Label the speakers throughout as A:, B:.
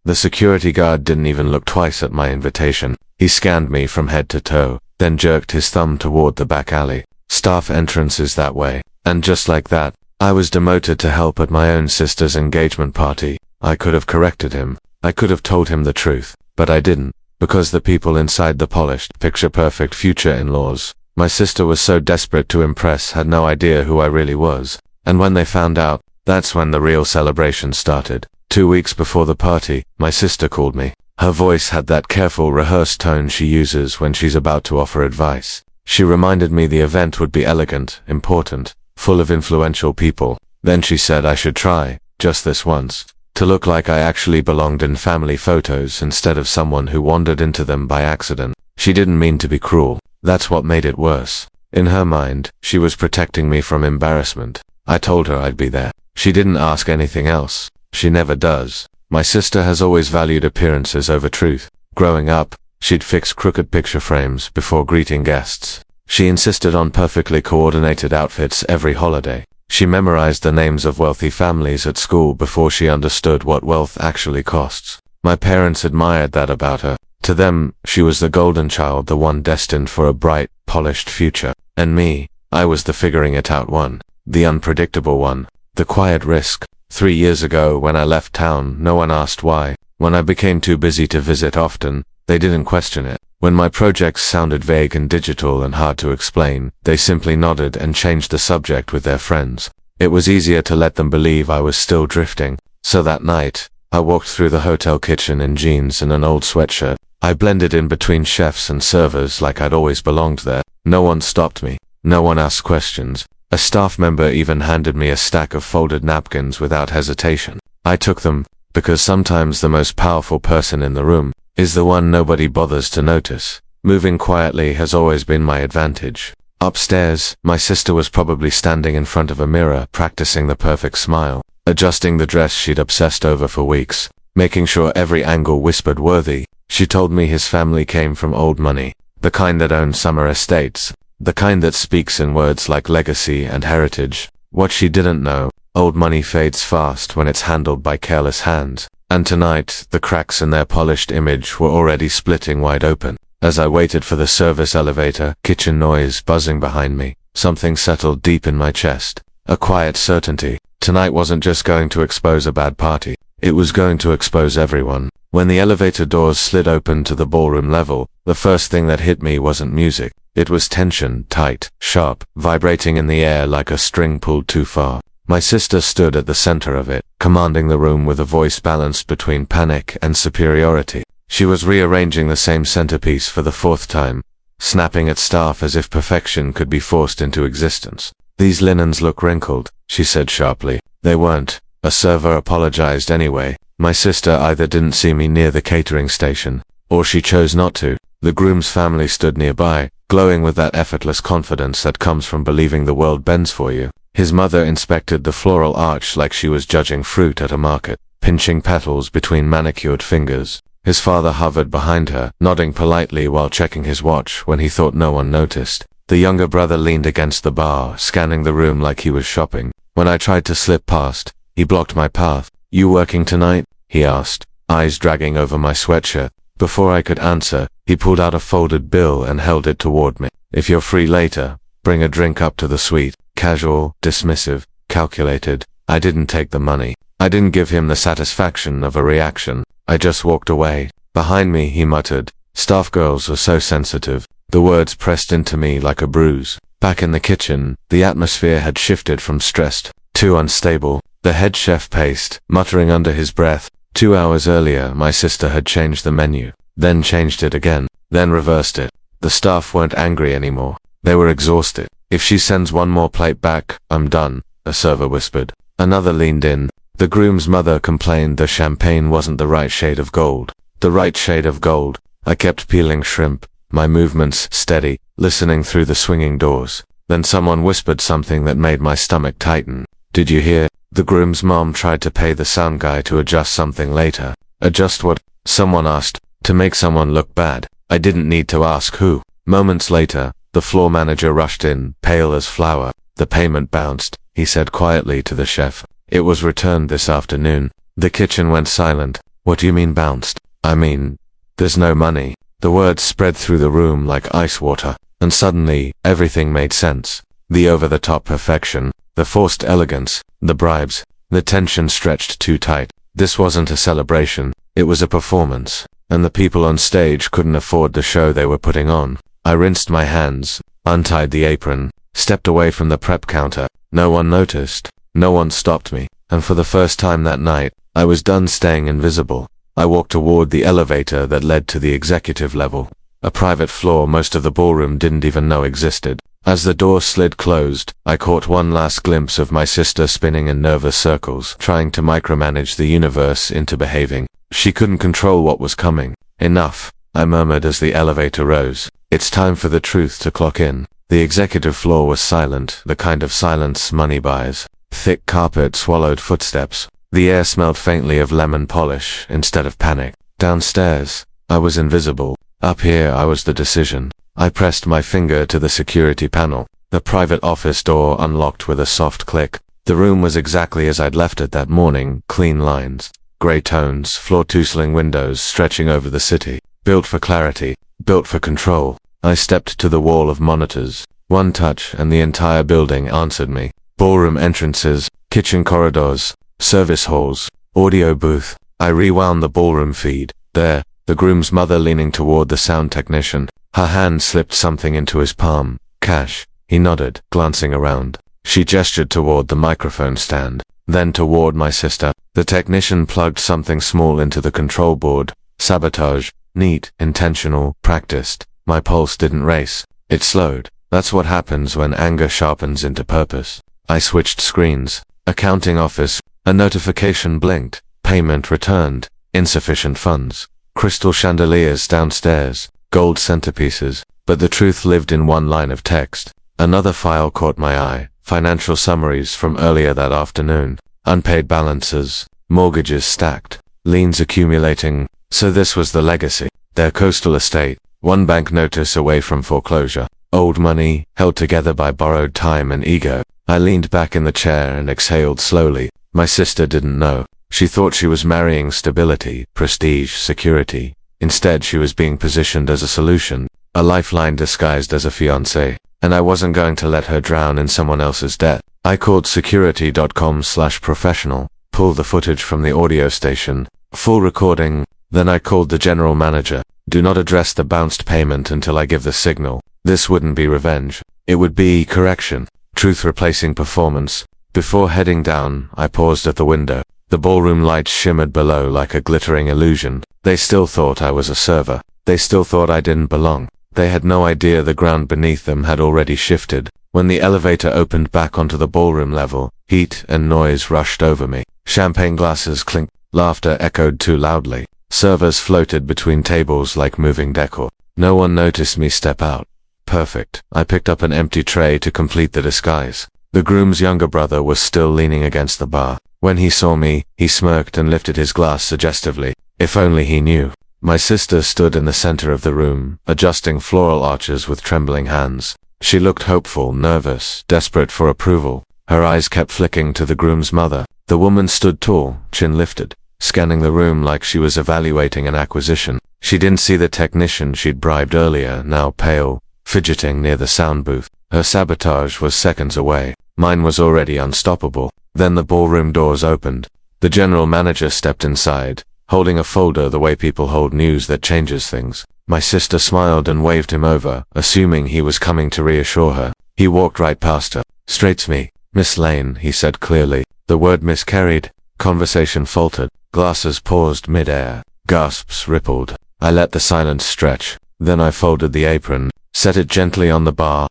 A: The security guard didn't even look twice at my invitation. He scanned me from head to toe, then jerked his thumb toward the back alley. Staff entrance is that way. And just like that, I was demoted to help at my own sister's engagement party. I could have corrected him. I could have told him the truth, but I didn't, because the people inside the polished, picture-perfect future in-laws my sister was so desperate to impress had no idea who I really was. And when they found out, that's when the real celebration started. 2 weeks before the party, my sister called me. Her voice had that careful, rehearsed tone she uses when she's about to offer advice. She reminded me the event would be elegant, important, full of influential people. Then she said I should try, just this once, to look like I actually belonged in family photos instead of someone who wandered into them by accident. She didn't mean to be cruel. That's what made it worse. In her mind, she was protecting me from embarrassment. I told her I'd be there. She didn't ask anything else. She never does. My sister has always valued appearances over truth. Growing up, she'd fix crooked picture frames before greeting guests. She insisted on perfectly coordinated outfits every holiday. She memorized the names of wealthy families at school before she understood what wealth actually costs. My parents admired that about her. To them, she was the golden child, the one destined for a bright, polished future. And me, I was the figuring it out one, the unpredictable one, the quiet risk. 3 years ago, when I left town, no one asked why. When I became too busy to visit often, they didn't question it. When my projects sounded vague and digital and hard to explain, they simply nodded and changed the subject with their friends. It was easier to let them believe I was still drifting. So that night, I walked through the hotel kitchen in jeans and an old sweatshirt. I blended in between chefs and servers like I'd always belonged there. No one stopped me. No one asked questions. A staff member even handed me a stack of folded napkins without hesitation. I took them, because sometimes the most powerful person in the room is the one nobody bothers to notice. Moving quietly has always been my advantage. Upstairs, my sister was probably standing in front of a mirror, practicing the perfect smile, adjusting the dress she'd obsessed over for weeks, making sure every angle whispered worthy. She told me his family came from old money, the kind that owned summer estates, the kind that speaks in words like legacy and heritage. What she didn't know, old money fades fast when it's handled by careless hands, and tonight, the cracks in their polished image were already splitting wide open. As I waited for the service elevator, kitchen noise buzzing behind me, something settled deep in my chest. A quiet certainty. Tonight wasn't just going to expose a bad party. It was going to expose everyone. When the elevator doors slid open to the ballroom level, the first thing that hit me wasn't music. It was tension, tight, sharp, vibrating in the air like a string pulled too far. My sister stood at the center of it, commanding the room with a voice balanced between panic and superiority. She was rearranging the same centerpiece for the 4th time, snapping at staff as if perfection could be forced into existence. "These linens look wrinkled," she said sharply. They weren't. A server apologized anyway. My sister either didn't see me near the catering station, or she chose not to. The groom's family stood nearby, glowing with that effortless confidence that comes from believing the world bends for you. His mother inspected the floral arch like she was judging fruit at a market, pinching petals between manicured fingers. His father hovered behind her, nodding politely while checking his watch when he thought no one noticed. The younger brother leaned against the bar, scanning the room like he was shopping. When I tried to slip past, he blocked my path. "You working tonight?" he asked, eyes dragging over my sweatshirt. Before I could answer, he pulled out a folded bill and held it toward me. "If you're free later, bring a drink up to the suite." Casual, dismissive, calculated. I didn't take the money. I didn't give him the satisfaction of a reaction. I just walked away. Behind me, he muttered, "Staff girls are so sensitive." The words pressed into me like a bruise. Back in the kitchen, the atmosphere had shifted from stressed to unstable. The head chef paced, muttering under his breath. 2 hours earlier, my sister had changed the menu, then changed it again, then reversed it. The staff weren't angry anymore. They were exhausted. "If she sends one more plate back, I'm done," a server whispered. Another leaned in. The groom's mother complained the champagne wasn't the right shade of gold. The right shade of gold. I kept peeling shrimp, my movements steady, listening through the swinging doors. Then someone whispered something that made my stomach tighten. "Did you hear?" The groom's mom tried to pay the sound guy to adjust something later. "Adjust what?" someone asked. "To make someone look bad." I didn't need to ask who. Moments later, the floor manager rushed in, pale as flour. "The payment bounced," he said quietly to the chef. "It was returned this afternoon." The kitchen went silent. What do you mean bounced? I mean, there's no money. The words spread through the room like ice water, and suddenly, everything made sense. The over-the-top perfection, the forced elegance, the bribes, the tension stretched too tight. This wasn't a celebration, it was a performance, and the people on stage couldn't afford the show they were putting on. I rinsed my hands, untied the apron, stepped away from the prep counter. No one noticed, no one stopped me, and for the first time that night, I was done staying invisible. I walked toward the elevator that led to the executive level, a private floor most of the ballroom didn't even know existed. As the door slid closed, I caught one last glimpse of my sister spinning in nervous circles, trying to micromanage the universe into behaving. She couldn't control what was coming. Enough, I murmured as the elevator rose. It's time for the truth to clock in. The executive floor was silent, the kind of silence money buys. Thick carpet swallowed footsteps. The air smelled faintly of lemon polish instead of panic. Downstairs, I was invisible. Up here, I was the decision. I pressed my finger to the security panel. The private office door unlocked with a soft click. The room was exactly as I'd left it that morning, clean lines, gray tones, floor-to-ceiling windows stretching over the city. Built for clarity, built for control. I stepped to the wall of monitors. One touch and the entire building answered me. Ballroom entrances, kitchen corridors, service halls, audio booth. I rewound the ballroom feed. There, the groom's mother leaning toward the sound technician. Her hand slipped something into his palm. Cash. He nodded, glancing around. She gestured toward the microphone stand, then toward my sister. The technician plugged something small into the control board. Sabotage. Neat, intentional, practiced. My pulse didn't race. It slowed. That's what happens when anger sharpens into purpose. I switched screens. Accounting office. A notification blinked. Payment returned. Insufficient funds. Crystal chandeliers downstairs. Gold centerpieces. But the truth lived in one line of text. Another file caught my eye. Financial summaries from earlier that afternoon. Unpaid balances. Mortgages stacked. Liens accumulating. So this was the legacy. Their coastal estate. One bank notice away from foreclosure. Old money, held together by borrowed time and ego. I leaned back in the chair and exhaled slowly. My sister didn't know. She thought she was marrying stability, prestige, security. Instead, she was being positioned as a solution, a lifeline disguised as a fiancé, and I wasn't going to let her drown in someone else's debt. I called security.com/professional, pulled the footage from the audio station, full recording, then I called the general manager. Do not address the bounced payment until I give the signal. This wouldn't be revenge. It would be correction, truth replacing performance. Before heading down, I paused at the window. The ballroom lights shimmered below like a glittering illusion. They still thought I was a server. They still thought I didn't belong. They had no idea the ground beneath them had already shifted. When the elevator opened back onto the ballroom level, heat and noise rushed over me. Champagne glasses clinked. Laughter echoed too loudly. Servers floated between tables like moving decor. No one noticed me step out. Perfect. I picked up an empty tray to complete the disguise. The groom's younger brother was still leaning against the bar. When he saw me, he smirked and lifted his glass suggestively. If only he knew. My sister stood in the center of the room, adjusting floral arches with trembling hands. She looked hopeful, nervous, desperate for approval. Her eyes kept flicking to the groom's mother. The woman stood tall, chin lifted, scanning the room like she was evaluating an acquisition. She didn't see the technician she'd bribed earlier, now pale, fidgeting near the sound booth. Her sabotage was seconds away. Mine was already unstoppable. Then the ballroom doors opened. The general manager stepped inside, holding a folder the way people hold news that changes things. My sister smiled and waved him over, assuming he was coming to reassure her. He walked right past her. Straight to me. Miss Lane, he said clearly. The word miscarried. Conversation faltered. Glasses paused mid-air. Gasps rippled. I let the silence stretch. Then I folded the apron, set it gently on the bar,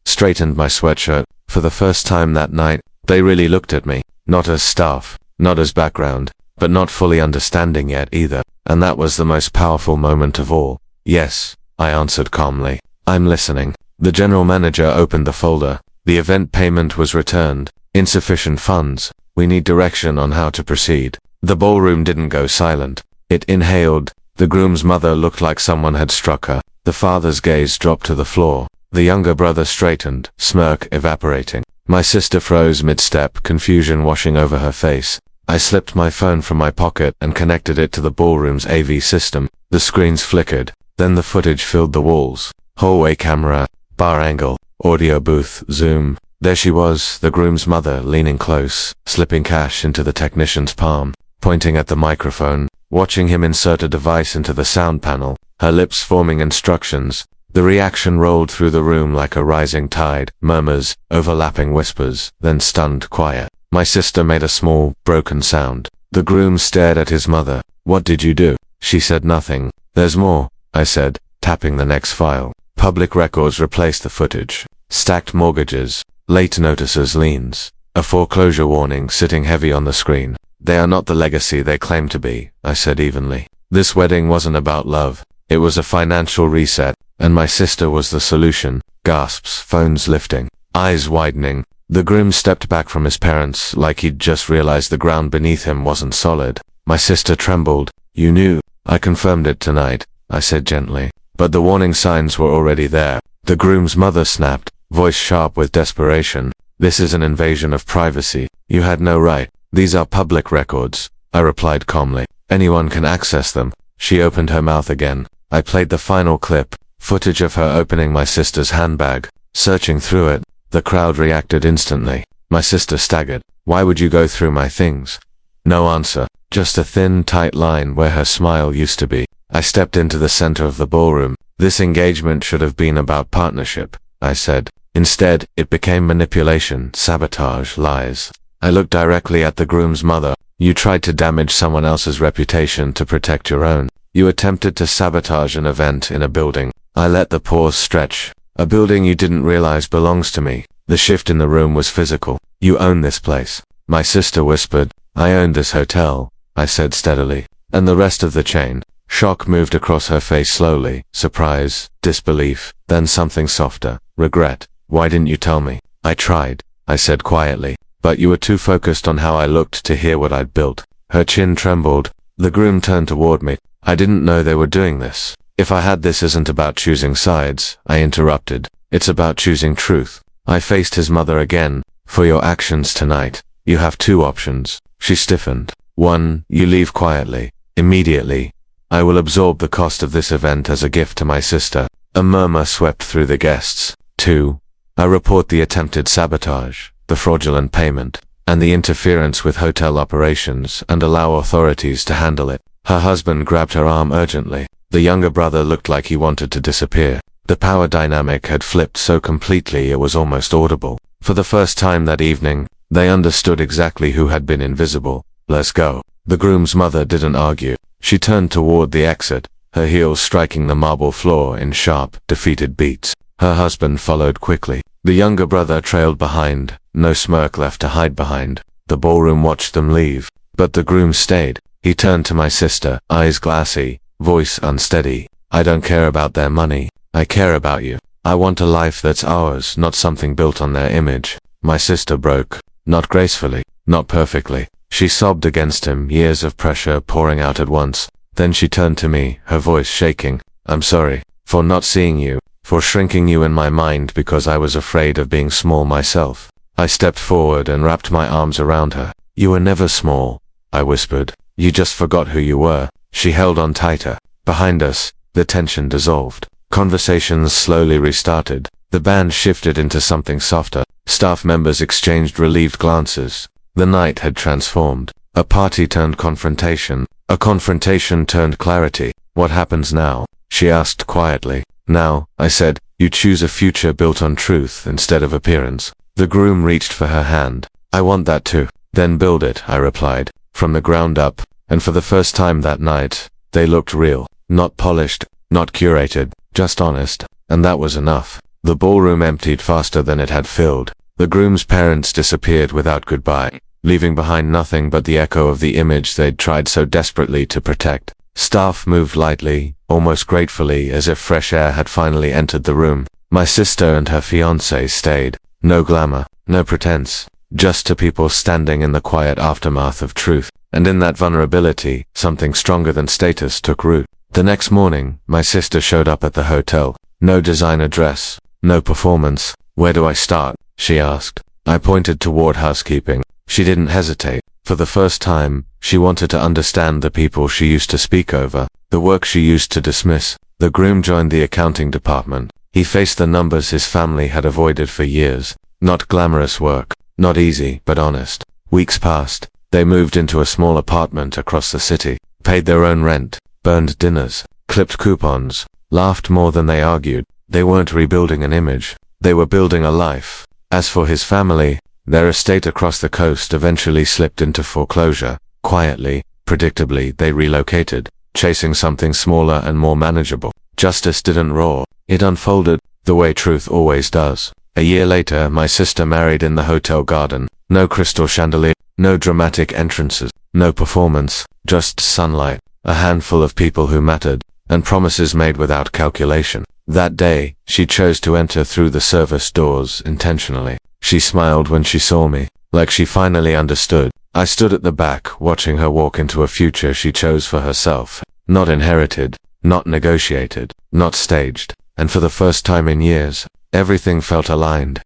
A: straightened my sweatshirt. For the first time that night, they really looked at me. Not as staff, not as background, but not fully understanding yet either. And that was the most powerful moment of all. Yes, I answered calmly. I'm listening. The general manager opened the folder. The event payment was returned. Insufficient funds. We need direction on how to proceed. The ballroom didn't go silent. It inhaled. The groom's mother looked like someone had struck her. The father's gaze dropped to the floor. The younger brother straightened, smirk evaporating. My sister froze mid-step, confusion washing over her face. I slipped my phone from my pocket and connected it to the ballroom's AV system. The screens flickered, then the footage filled the walls. Hallway camera, bar angle, audio booth, zoom. There she was, the groom's mother, leaning close, slipping cash into the technician's palm, pointing at the microphone, watching him insert a device into the sound panel, her lips forming instructions. The reaction rolled through the room like a rising tide, murmurs, overlapping whispers, then stunned quiet. My sister made a small, broken sound. The groom stared at his mother. "What did you do?" She said nothing. "There's more," I said, tapping the next file. Public records replaced the footage. Stacked mortgages, late notices, liens. A foreclosure warning sitting heavy on the screen. "They are not the legacy they claim to be," I said evenly. "This wedding wasn't about love. It was a financial reset, and my sister was the solution." Gasps, phones lifting, eyes widening. The groom stepped back from his parents like he'd just realized the ground beneath him wasn't solid. My sister trembled. "You knew." "I confirmed it tonight," I said gently. But the warning signs were already there. The groom's mother snapped, voice sharp with desperation. "This is an invasion of privacy. You had no right. These are public records," I replied calmly. "Anyone can access them." She opened her mouth again. I played the final clip, footage of her opening my sister's handbag, searching through it. The crowd reacted instantly. My sister staggered. "Why would you go through my things?" No answer, just a thin, tight line where her smile used to be. I stepped into the center of the ballroom. "This engagement should have been about partnership," I said. Instead, it became manipulation, sabotage, lies. I looked directly at the groom's mother. "You tried to damage someone else's reputation to protect your own. You attempted to sabotage an event in a building." I let the pause stretch. "A building you didn't realize belongs to me." The shift in the room was physical. "You own this place." My sister whispered. "I own this hotel," I said steadily. "And the rest of the chain." Shock moved across her face slowly. Surprise, disbelief, then something softer. Regret. "Why didn't you tell me?" "I tried," I said quietly. "But you were too focused on how I looked to hear what I'd built." Her chin trembled. The groom turned toward me. "I didn't know they were doing this." "If I had, this isn't about choosing sides," I interrupted. "It's about choosing truth." I faced his mother again. "For your actions tonight, you have two options." She stiffened. "One, you leave quietly, immediately. I will absorb the cost of this event as a gift to my sister." A murmur swept through the guests. "Two, I report the attempted sabotage, the fraudulent payment, and the interference with hotel operations and allow authorities to handle it." Her husband grabbed her arm urgently. The younger brother looked like he wanted to disappear. The power dynamic had flipped so completely it was almost audible. For the first time that evening, they understood exactly who had been invisible. "Let's go." The groom's mother didn't argue. She turned toward the exit, her heels striking the marble floor in sharp, defeated beats. Her husband followed quickly. The younger brother trailed behind, no smirk left to hide behind. The ballroom watched them leave, but the groom stayed. He turned to my sister, eyes glassy, voice unsteady. "I don't care about their money. I care about you. I want a life that's ours, not something built on their image." My sister broke. Not gracefully, not perfectly. She sobbed against him, years of pressure pouring out at once. Then she turned to me, her voice shaking. "I'm sorry for not seeing you, for shrinking you in my mind because I was afraid of being small myself." I stepped forward and wrapped my arms around her. "You were never small," I whispered. "You just forgot who you were." She held on tighter. Behind us, the tension dissolved. Conversations slowly restarted. The band shifted into something softer. Staff members exchanged relieved glances. The night had transformed. A party turned confrontation. A confrontation turned clarity. "What happens now?" she asked quietly. "Now," I said, "you choose a future built on truth instead of appearance." The groom reached for her hand. "I want that too." "Then build it," I replied, "from the ground up." And for the first time that night, they looked real. Not polished, not curated, just honest. And that was enough. The ballroom emptied faster than it had filled. The groom's parents disappeared without goodbye, leaving behind nothing but the echo of the image they'd tried so desperately to protect. Staff moved lightly, almost gratefully, as if fresh air had finally entered the room. My sister and her fiancé stayed. No glamour, no pretense, just two people standing in the quiet aftermath of truth. And in that vulnerability, something stronger than status took root. The next morning, my sister showed up at the hotel. No designer dress, no performance. "Where do I start?" she asked. I pointed toward housekeeping. She didn't hesitate. For the first time, she wanted to understand the people she used to speak over, the work she used to dismiss. The groom joined the accounting department. He faced the numbers his family had avoided for years. Not glamorous work, not easy, but honest. Weeks passed. They moved into a small apartment across the city, paid their own rent, burned dinners, clipped coupons, laughed more than they argued. They weren't rebuilding an image. They were building a life. As for his family, their estate across the coast eventually slipped into foreclosure. Quietly, predictably, they relocated, chasing something smaller and more manageable. Justice didn't roar. It unfolded, the way truth always does. A year later, my sister married in the hotel garden. No crystal chandelier, no dramatic entrances, no performance, just sunlight, a handful of people who mattered, and promises made without calculation. That day, she chose to enter through the service doors intentionally. She smiled when she saw me, like she finally understood. I stood at the back, watching her walk into a future she chose for herself. Not inherited, not negotiated, not staged. And for the first time in years, everything felt aligned.